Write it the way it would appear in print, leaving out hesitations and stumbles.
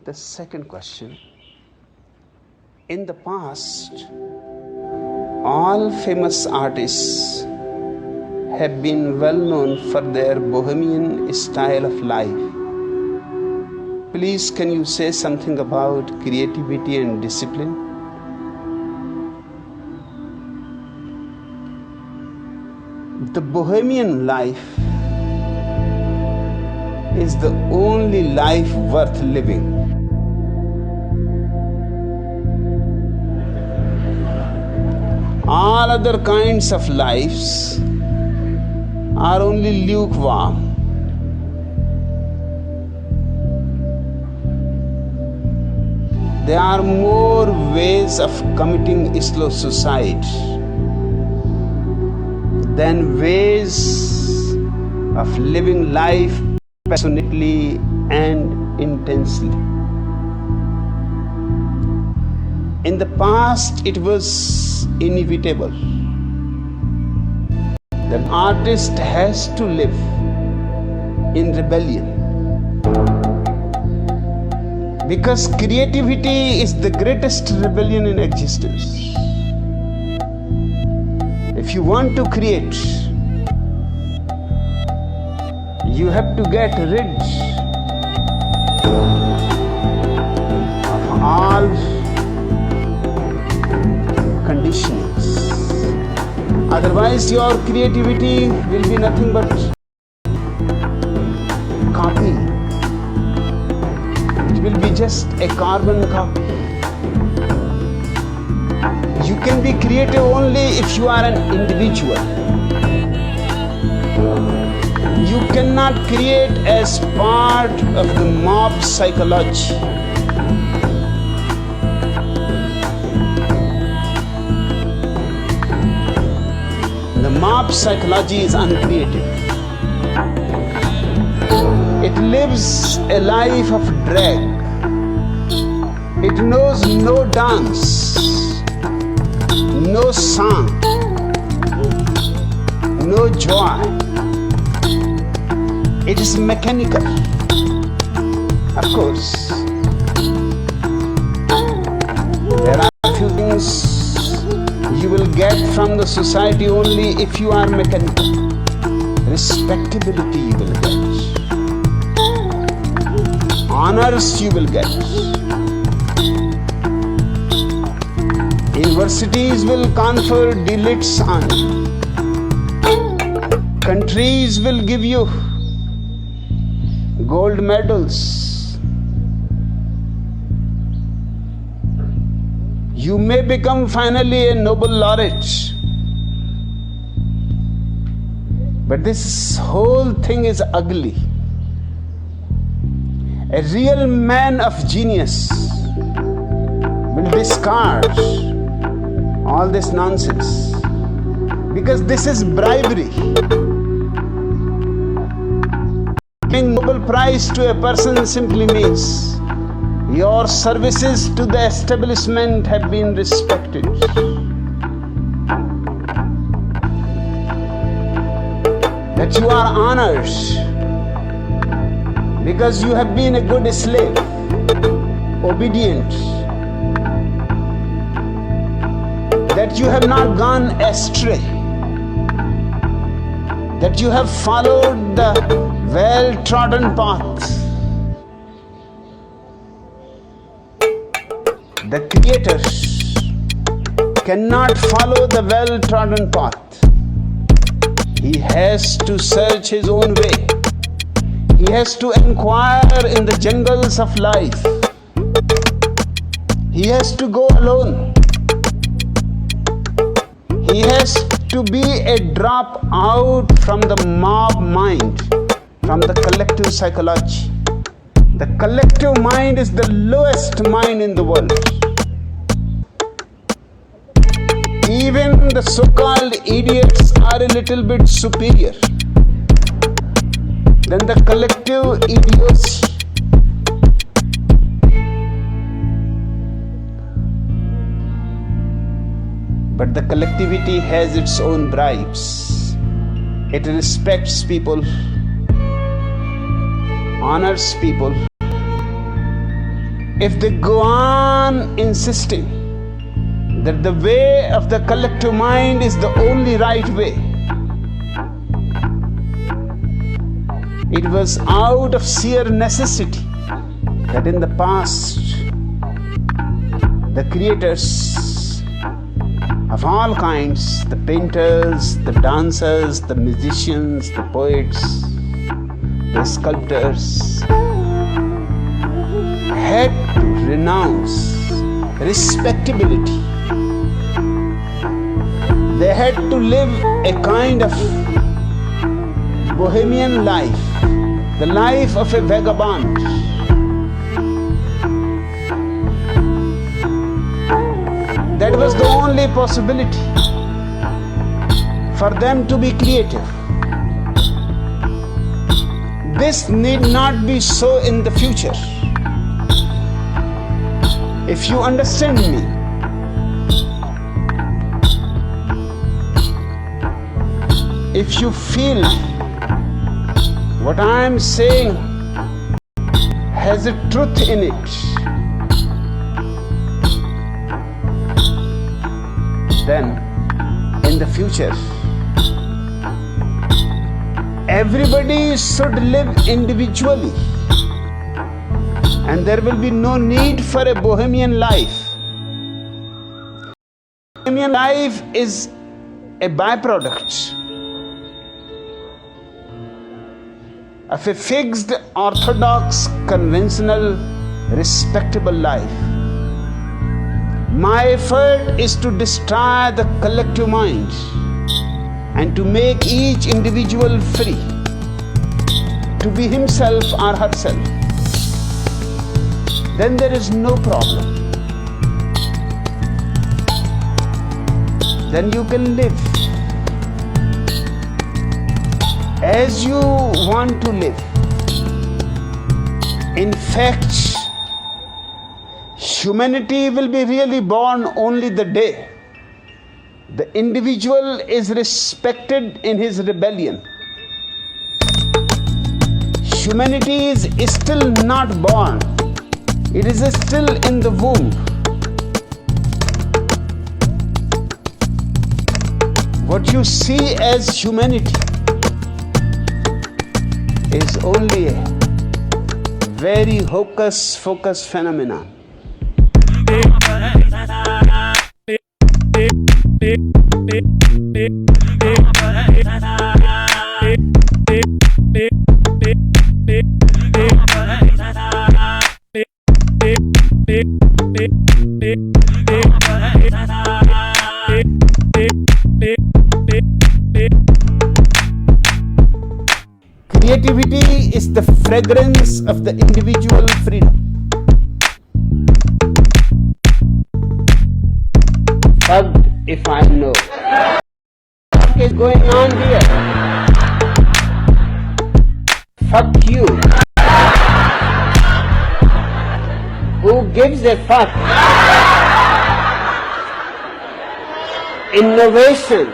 The second question. In the past, all famous artists have been well known for their bohemian style of life. Please, can you say something about creativity and discipline? The bohemian life is the only life worth living. All other kinds of lives are only lukewarm. There are more ways of committing slow suicide than ways of living life passionately and intensely. In the past, it was inevitable. The artist has to live in rebellion. Because creativity is the greatest rebellion in existence. If you want to create, you have to get rid of all conditionings. Otherwise, your creativity will be nothing but copy. It will be just a carbon copy. You can be creative only if you are an individual. You cannot create as part of the mob psychology. The mob psychology is uncreative. It lives a life of drag. It knows no dance, no song, no joy. It is mechanical. Of course, there are a few things you will get from the society only if you are mechanical. Respectability you will get. Honors you will get. Universities will confer DLiTs on you. Countries will give you gold medals. You may become finally a Nobel laureate. But this whole thing is ugly. A real man of genius will discard all this nonsense because this is bribery. Giving Nobel Prize to a person simply means your services to the establishment have been respected. That you are honored because you have been a good slave, obedient. That you have not gone astray. That you have followed the well-trodden path. The Creator cannot follow the well-trodden path. He has to search his own way. He has to inquire in the jungles of life. He has to go alone. He has to be a drop out from the mob mind, from the collective psychology. The collective mind is the lowest mind in the world. Even the so-called idiots are a little bit superior than the collective idiocy. But the collectivity has its own bribes. It respects people, honors people, if they go on insisting that the way of the collective mind is the only right way, it was out of sheer necessity that in the past the creators of all kinds, the painters, the dancers, the musicians, the poets, the sculptors, had to renounce respectability. They had to live a kind of bohemian life, the life of a vagabond. That was the only possibility for them to be creative. This need not be so in the future. If you understand me, if you feel what I am saying has a truth in it, then in the future everybody should live individually, and there will be no need for a bohemian life. Bohemian life is a byproduct of a fixed, orthodox, conventional, respectable life. My effort is to destroy the collective mind and to make each individual free to be himself or herself. Then there is no problem. Then you can live as you want to live. In fact, humanity will be really born only the day the individual is respected in his rebellion. Humanity is still not born. It is still in the womb. What you see as humanity is only a very hocus-pocus phenomenon. Creativity is the fragrance of the individual freedom. Fucked if I know. What is going on here? Fuck you. Who gives a fuck? Innovation